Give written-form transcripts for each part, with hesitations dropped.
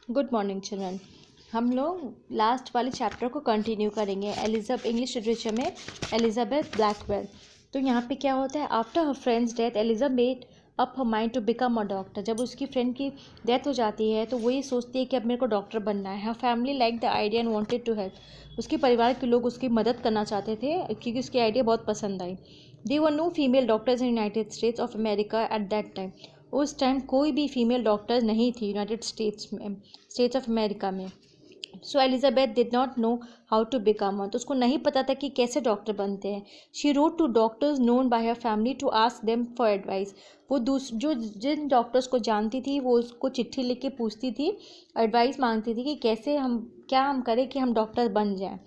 Good morning children. हम लोग last वाले चैप्टर को कंटिन्यू करेंगे। इंग्लिश लिटरेचर में एलिजाबेथ ब्लैकवेल। तो यहाँ पे क्या होता है, after her friend's death Eliza made up her mind to become a doctor. जब उसकी फ्रेंड की डेथ हो जाती है तो वो ये सोचती है कि अब मेरे को डॉक्टर बनना है। हर family like the idea and wanted to help. उसके परिवार के लोग उसकी मदद करना चाहते थे क्योंकि उसकी आइडिया बहुत पसंद आई। They were no female doctors in United States of America at that time. उस टाइम कोई भी फीमेल डॉक्टर नहीं थी यूनाइटेड स्टेट्स ऑफ अमेरिका में। So Elizabeth did not know how to become one. तो उसको नहीं पता था कि कैसे डॉक्टर बनते हैं। She wrote to doctors known by her family to ask them for advice. वो जो जिन डॉक्टर्स को जानती थी वो उसको चिट्ठी लिख के पूछती थी, एडवाइस मांगती थी कि कैसे क्या हम करें कि हम डॉक्टर बन जाएं।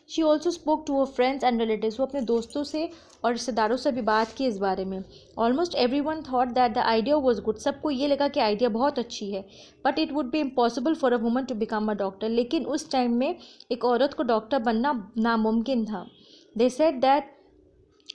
She also spoke to her friends and relatives. वो अपने दोस्तों से और रिश्तेदारों से भी बात की इस बारे में। Almost everyone thought that the idea was good. सबको ये लगा कि आइडिया बहुत अच्छी है, but it would be impossible for a woman to become a doctor. लेकिन उस टाइम में एक औरत को डॉक्टर बनना नामुमकिन था। They said that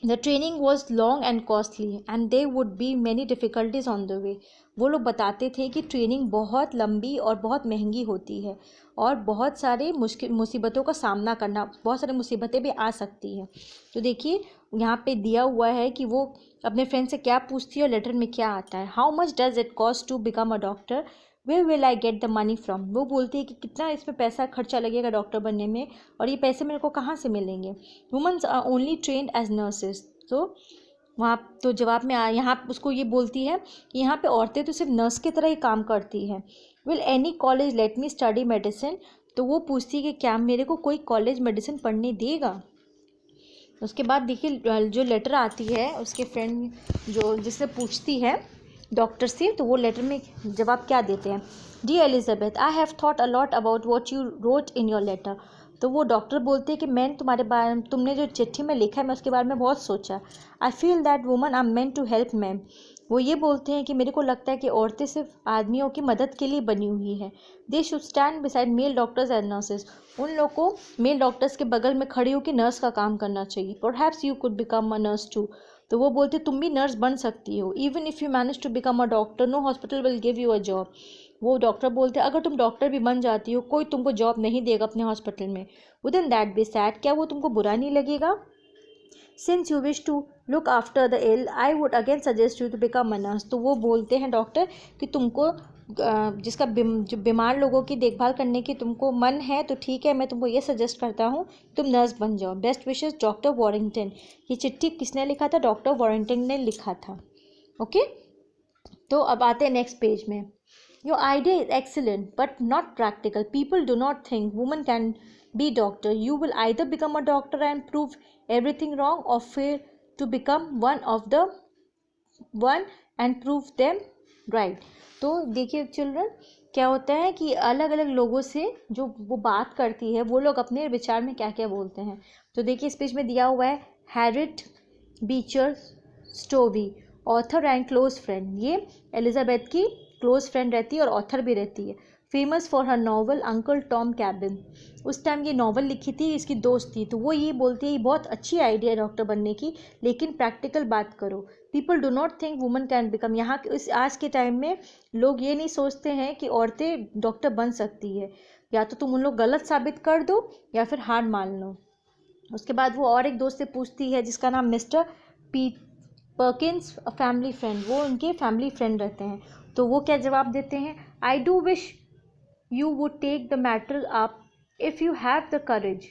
the training was long and costly and they would be many difficulties on the way. वो लोग बताते थे कि ट्रेनिंग बहुत लंबी और बहुत महंगी होती है और बहुत सारे मुसीबतों का सामना करना, बहुत सारी मुसीबतें भी आ सकती हैं। तो देखिए यहाँ पे दिया हुआ है कि वो अपने फ्रेंड से क्या पूछती है और लेटर में क्या आता है। How much does it cost to become a doctor, where will I get the money from. वो बोलती है कि कितना इसमें पैसा खर्चा लगेगा डॉक्टर बनने में और ये पैसे मेरे को कहाँ से मिलेंगे। Womens are only trained as nurses. तो वहाँ तो जवाब में यहाँ उसको ये बोलती है कि यहाँ पे औरतें तो सिर्फ नर्स की तरह ही काम करती हैं। Will any college let me study medicine. तो वो पूछती है कि क्या मेरे को कोई कॉलेज मेडिसिन पढ़ने देगा। उसके बाद देखिए जो लेटर आती है उसके फ्रेंड जो जिससे पूछती है डॉक्टर से, तो वो लेटर में जवाब क्या देते हैं। Dear Elizabeth, I have thought a lot about what you wrote in your letter. तो वो डॉक्टर बोलते हैं कि मैंने तुम्हारे बारे में, तुमने जो चिट्ठी में लिखा है मैं उसके बारे में बहुत सोचा। I feel that woman are meant to help men. वो ये बोलते हैं कि मेरे को लगता है कि औरतें सिर्फ आदमियों की मदद के लिए बनी हुई हैं। They should stand beside male doctors and nurses. उन लोग को मेल डॉक्टर्स के बगल में खड़ी होकर नर्स का काम करना चाहिए। Perhaps you could become a nurse too. तो वो बोलते तुम भी नर्स बन सकती हो। Even if you manage to become a doctor no hospital will give you a job. वो डॉक्टर बोलते अगर तुम डॉक्टर भी बन जाती हो कोई तुमको जॉब नहीं देगा अपने हॉस्पिटल में। Wouldn't that be sad. क्या वो तुमको बुरा नहीं लगेगा। Since you wish to look after the ill I would again suggest you to become a nurse. तो वो बोलते हैं डॉक्टर कि तुमको जो बीमार लोगों की देखभाल करने की तुमको मन है तो ठीक है, मैं तुमको ये सजेस्ट करता हूँ तुम नर्स बन जाओ। Best wishes doctor Warrington. ये चिट्ठी किसने लिखा था, डॉक्टर वॉरिंगटन ने लिखा था। ओके, तो अब आते हैं नेक्स्ट पेज में। Your idea is excellent but not practical. People do not think woman can be doctor. You will either become a doctor and prove everything wrong or fail to become one and prove them right। तो देखिए children क्या होता है कि अलग अलग लोगों से जो वो बात करती है वो लोग अपने विचार में क्या क्या बोलते हैं। तो देखिए इस पेज में दिया हुआ है Harriet Beecher Stowe, author and close friend. ये एलिजाबेथ की क्लोज फ्रेंड रहती है और ऑथर भी रहती है। Famous for her novel uncle Tom cabin. उस टाइम ये नॉवल लिखी थी, इसकी दोस्त थी। तो वो ये बोलती है ये बहुत अच्छी आइडिया है डॉक्टर बनने की, लेकिन प्रैक्टिकल बात करो। People do not think woman can become. यहाँ के इस आज के टाइम में लोग ये नहीं सोचते हैं कि औरतें डॉक्टर बन सकती है। या तो तुम उन लोग गलत साबित कर दो या फिर हार मान लो। उसके बाद वो और एक दोस्त से पूछती है जिसका नाम mister P Perkins family friend. वो उनके फैमिली फ्रेंड रहते हैं। तो वो क्या जवाब देते हैं, I do wish you would take the matter up if you have the courage.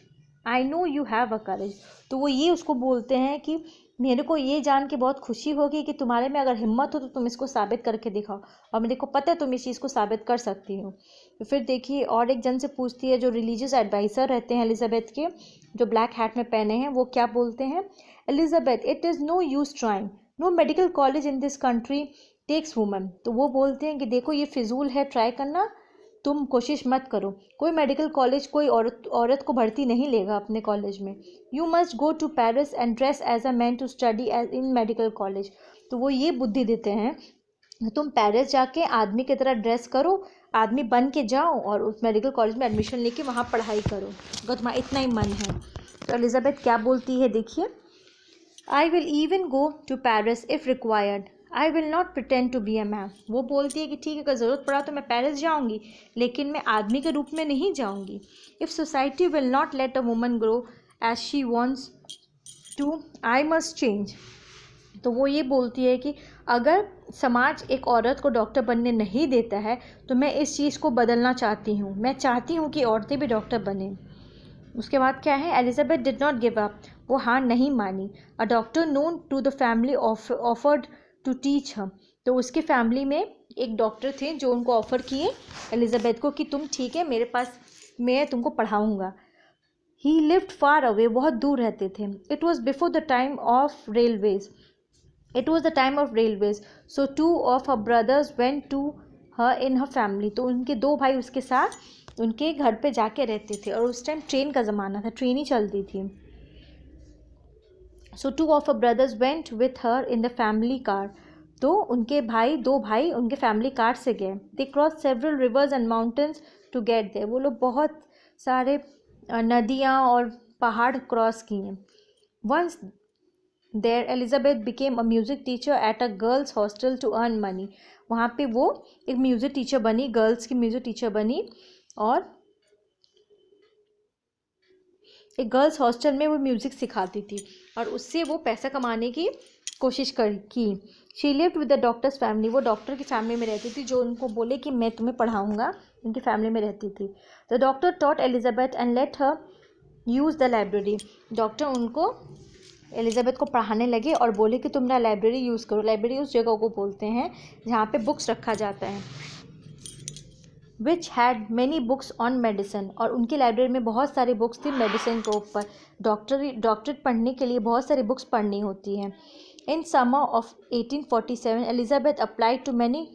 I know you have a courage। तो वो ये उसको बोलते हैं कि मेरे को ये जान के बहुत खुशी होगी कि तुम्हारे में अगर हिम्मत हो तो तुम इसको साबित करके दिखाओ, और मेरे को पता है तुम इस चीज़ को साबित कर सकती हो। तो फिर देखिए और एक जन से पूछती है जो रिलीजियस एडवाइज़र रहते हैं एलिजाबेथ के, जो ब्लैक हैट में पहने हैं। वो क्या बोलते हैं, Elizabeth it is no use trying, no medical college in this country takes woman. तो वो बोलते हैं कि देखो ये फिजूल है ट्राई करना, तुम कोशिश मत करो। कोई मेडिकल कॉलेज कोई औरत को भर्ती नहीं लेगा अपने कॉलेज में। You must go to Paris and dress as a man to study as in medical college. तो वो ये बुद्धि देते हैं तुम पेरिस जाके आदमी की तरह ड्रेस करो, आदमी बन के जाओ और उस मेडिकल कॉलेज में एडमिशन लेके वहाँ पढ़ाई करो अगर तुम्हारा इतना ही मन है। तो एलिजाबेथ क्या बोलती है देखिए, I will even go to Paris if required. I will not pretend to be a man. वो बोलती है कि ठीक है, अगर ज़रूरत पड़ा तो मैं पेरिस जाऊँगी, लेकिन मैं आदमी के रूप में नहीं जाऊँगी। If society will not let a woman grow as she wants to, I must change. तो वो ये बोलती है कि अगर समाज एक औरत को डॉक्टर बनने नहीं देता है तो मैं इस चीज़ को बदलना चाहती हूँ। मैं चाहती हूँ कि औरतें भी डॉक्टर बनें। उसके बाद क्या है, Elizabeth did not give up. वो हार नहीं मानी। A doctor known to the family offered to teach her. तो उसके फैमिली में एक डॉक्टर थे जो उनको ऑफ़र किए एलिजाबेथ को कि तुम ठीक है मेरे पास, मैं तुमको पढ़ाऊँगा। ही लिव्ड फार अवे, बहुत दूर रहते थे। It was before the time of railways. It was the time of railways, so two of her brothers went to her in her family. तो उनके दो भाई उसके साथ उनके घर पे जाके रहते थे, और उस टाइम ट्रेन का ज़माना था, ट्रेन ही चलती थी। So two of her brothers went with her in the family car. तो उनके भाई, दो भाई उनके फैमिली कार से गए। They crossed several rivers and mountains to get there. वो लोग बहुत सारे नदियाँ और पहाड़ क्रॉस किए। Once there, Elizabeth became a music teacher at a girls' hostel to earn money. वहाँ पे वो एक म्यूज़िक टीचर बनी, गर्ल्स की म्यूज़िक टीचर बनी, और एक गर्ल्स हॉस्टल में वो म्यूज़िक सिखाती थी, और उससे वो पैसा कमाने की कोशिश की। She lived with the doctors family. वो डॉक्टर की फैमिली में रहती थी, जो उनको बोले कि मैं तुम्हें पढ़ाऊँगा, उनकी फैमिली में रहती थी। The doctor taught Elizabeth and let her use the library. Doctor उनको, एलिजाबेथ को पढ़ाने लगे और बोले कि तुम ना लाइब्रेरी यूज़ करो। लाइब्रेरी उस जगह को बोलते हैं जहाँ पे बुक्स रखा जाता है। Which had many books on medicine. और उनकी लाइब्रेरी में बहुत सारी बुक्स थी मेडिसिन के ऊपर। डॉक्टरेट पढ़ने के लिए बहुत सारी बुक्स पढ़नी होती हैं। In summer of 1847 Elizabeth applied to many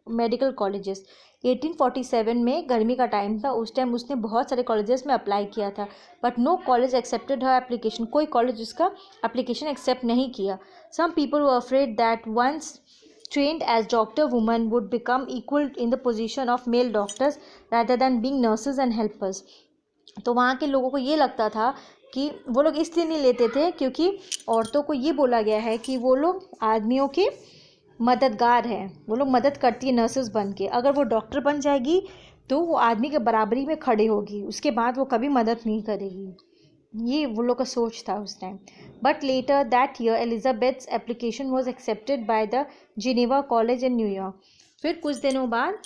medical colleges. 1847 में गर्मी का टाइम था, उस टाइम उसने बहुत सारे कॉलेजेस में अप्लाई किया था, but no college accepted her application. कोई कॉलेज उसका एप्लीकेशन एक्सेप्ट नहीं किया। Some people were afraid that once trained as doctor, women would become equal in the position of male doctors rather than being nurses and helpers. तो वहाँ के लोगों को ये लगता था कि वो लोग इसलिए नहीं लेते थे क्योंकि औरतों को ये बोला गया है कि वो लोग आदमियों के मददगार हैं, वो लोग मदद करती है नर्सेज बन के। अगर वो डॉक्टर बन जाएगी तो वो आदमी के बराबरी में खड़े होगी, उसके बाद वो कभी मदद नहीं करेगी। ये वो लोग का सोच था उस time. But later that year Elizabeth's application was accepted by the Geneva college in New York. फिर कुछ दिनों बाद,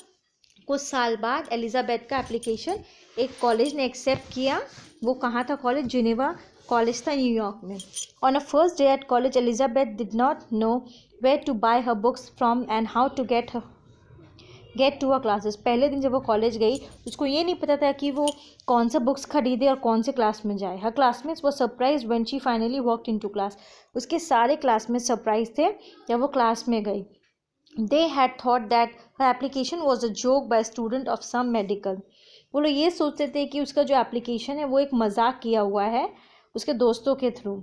कुछ साल बाद एलिजाबेथ का एप्लीकेशन एक कॉलेज ने एक्सेप्ट किया। वो कहाँ था कॉलेज? जिनेवा कॉलेज था न्यूयॉर्क में। On a first day at college Elizabeth did not know where to buy her books from and how to get to a classes. पहले दिन जब वो कॉलेज गई, उसको ये नहीं पता था कि वो कौन सा बुक्स खरीदे और कौन से क्लास में जाए। हर क्लासमेट्स वो surprise when she finally walked into class. उसके सारे क्लासमेट्स सरप्राइज थे जब वो क्लास में गई। They had thought that her application was a joke by student of some medical. वो लोग ये सोचते थे कि उसका जो एप्लीकेशन है वो एक मजाक किया हुआ है उसके दोस्तों के थ्रू।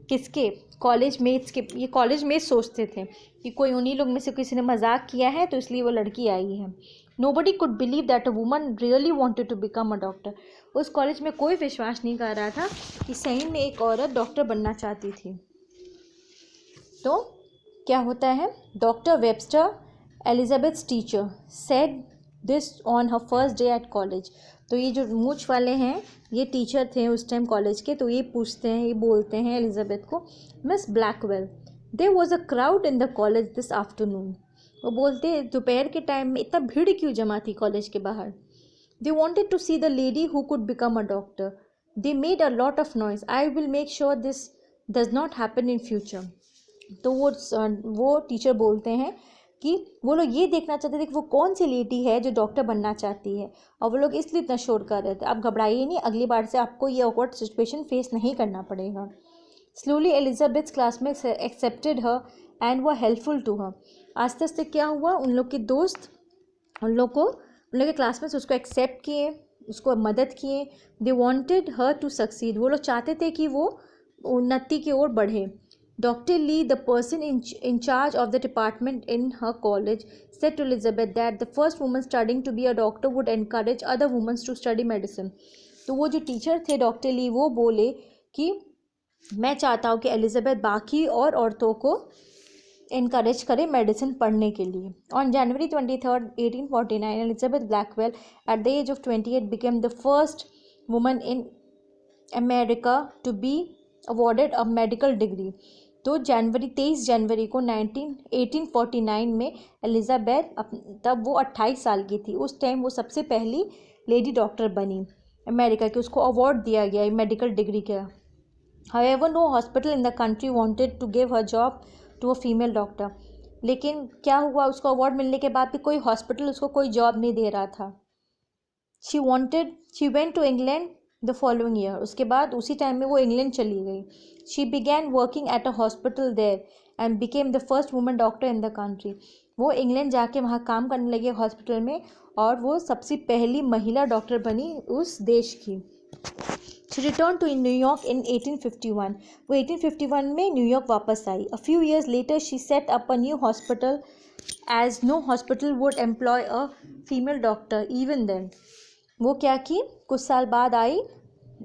किसके? कॉलेज मेट्स के। ये कॉलेज मेट्स सोचते थे कि कोई उन्हीं लोग में से किसी ने मजाक किया है तो इसलिए वो लड़की आई है। Nobody could believe that a woman really wanted to become a doctor. उस कॉलेज में कोई विश्वास नहीं कर रहा था कि सही में एक औरत डॉक्टर बनना चाहती थी। तो क्या होता है? Doctor Webster, Elizabeth's teacher, said this on her first day at college. तो ये जो मूछ वाले हैं ये टीचर थे उस टाइम कॉलेज के। तो ये पूछते हैं, ये बोलते हैं एलिजाबेथ को, Miss Blackwell, there was a crowd in the college this afternoon. वो बोलते हैं दोपहर के टाइम में इतना भीड़ क्यों जमा थी कॉलेज के बाहर? They wanted to see the lady who could become a doctor. They made a lot of noise. I will make sure this does not happen in future. तो वो टीचर बोलते हैं कि वो लोग ये देखना चाहते थे कि वो कौन सी लेडी है जो डॉक्टर बनना चाहती है, और वो लोग इसलिए इतना शोर कर रहे थे। आप घबराइए नहीं, अगली बार से आपको ये ऑकवर्ड सिचुएशन फेस नहीं करना पड़ेगा। Slowly Elizabeth's classmates accepted her and वो हेल्पफुल टू हर। आस्ते आस्ते क्या हुआ, उन लोग के दोस्त उन लोग के क्लासमेट्स उसको एक्सेप्ट किए, उसको मदद किए। They wanted her to succeed. वो लोग चाहते थे कि वो उन्नति की ओर बढ़े। Dr. Lee, the person in charge of the department in her college, said to Elizabeth that the first woman studying to be a doctor would encourage other women to study medicine. तो वो जो teacher थे doctor Li, वो बोले कि मैं चाहता हूँ कि एलिजाबेथ बाकी और औरतों को इनकरेज करे मेडिसिन पढ़ने के लिए। On January 23, 1849 Elizabeth Blackwell at the age of 28 became the first woman in America to be awarded a medical degree. तो 23 जनवरी को 1849 में एलिजाबेथ, तब वो 28 साल की थी, उस टाइम वो सबसे पहली लेडी डॉक्टर बनी अमेरिका की, उसको अवार्ड दिया गया मेडिकल डिग्री का। However, no hospital in the country wanted to give her job to a female doctor. लेकिन क्या हुआ, उसको अवार्ड मिलने के बाद भी कोई हॉस्पिटल उसको कोई जॉब नहीं दे रहा था। She went to England the following year. उसके बाद उसी टाइम में वो इंग्लैंड चली गई। She began working at a hospital there and became the first woman doctor in the country. वो इंग्लैंड जाके वहाँ काम करने लगी हॉस्पिटल में और वो सबसे पहली महिला डॉक्टर बनी उस देश की। She returned to New York in 1851. वो 1851 में न्यूयॉर्क वापस आई। A few years later, she set up a new hospital as no hospital would employ a female doctor even then. वो क्या की, कुछ साल बाद आई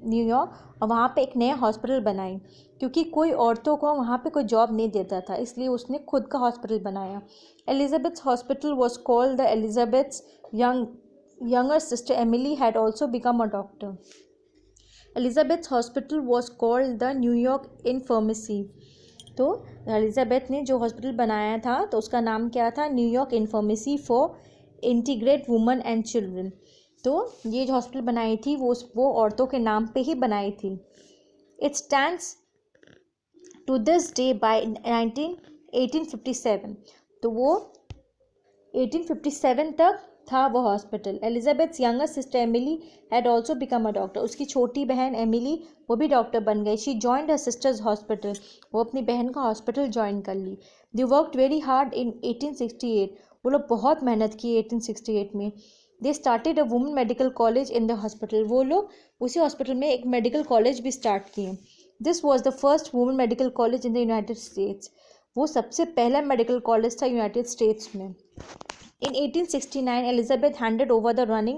न्यूयॉर्क और वहाँ पे एक नया हॉस्पिटल बनाई, क्योंकि कोई औरतों को वहाँ पे कोई जॉब नहीं देता था, इसलिए उसने खुद का हॉस्पिटल बनाया। Elizabeth's hospital was called the Elizabeth's younger sister Emily had also become a doctor. Elizabeth's hospital was called the New York Infirmary. तो एलिजाबेथ ने जो हॉस्पिटल बनाया था तो उसका नाम क्या था, New York infirmary for integrate women and children. तो ये जो हॉस्पिटल बनाई थी वो औरतों के नाम पे ही बनाई थी। It stands to this day by 1857। तो वो 1857 तक था वो hospital. Elizabeth's younger sister Emily had also become a doctor. उसकी छोटी बहन एमिली वो भी डॉक्टर बन गई। She joined her sister's hospital. वो अपनी बहन का हॉस्पिटल ज्वाइन कर ली। They worked very hard in 1868। वो लोग बहुत मेहनत की 1868 में। They started a women medical college in the hospital. वो लोग उसी हॉस्पिटल में एक मेडिकल कॉलेज भी स्टार्ट किए। This was the first women medical college in the United states. वो सबसे पहला मेडिकल कॉलेज था यूनाइटेड स्टेट्स में। In 1869, Elizabeth handed over the running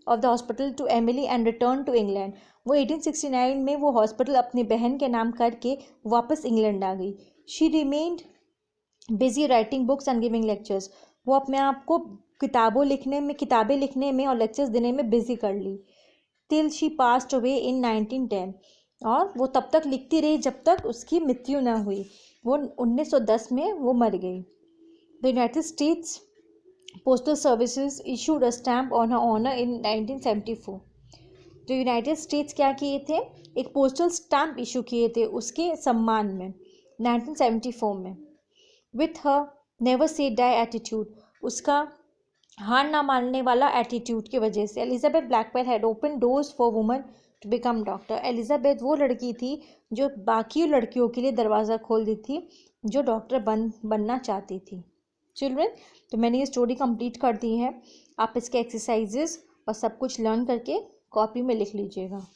of the hospital to Emily and returned to England. वो 1869 में वो hospital अपनी बहन के नाम करके वापस इंग्लैंड आ गई। She remained busy writing books and giving lectures. वो अपने आप को किताबें लिखने में और लेक्चर्स देने में बिजी कर ली। Till she passed away in 1910. और वो तब तक लिखती रही जब तक उसकी मृत्यु न हुई। वो 1910 में वो मर गई। The United States Postal Services issued a stamp on her honor in 1974. जो यूनाइटेड स्टेट्स क्या किए थे, एक पोस्टल स्टैम्प इशू किए थे उसके सम्मान में 1974 में। With her never say die attitude, उसका हार ना मानने वाला एटीट्यूड की वजह से Elizabeth Blackwell had open doors for women to become doctor. Elizabeth वो लड़की थी जो बाकी लड़कियों के लिए दरवाज़ा खोल दी थी जो डॉक्टर बनना चाहती थी। चिल्ड्रन, तो मैंने ये स्टोरी कंप्लीट कर दी है। आप इसके एक्सरसाइजेस और सब कुछ लर्न करके कॉपी में लिख लीजिएगा।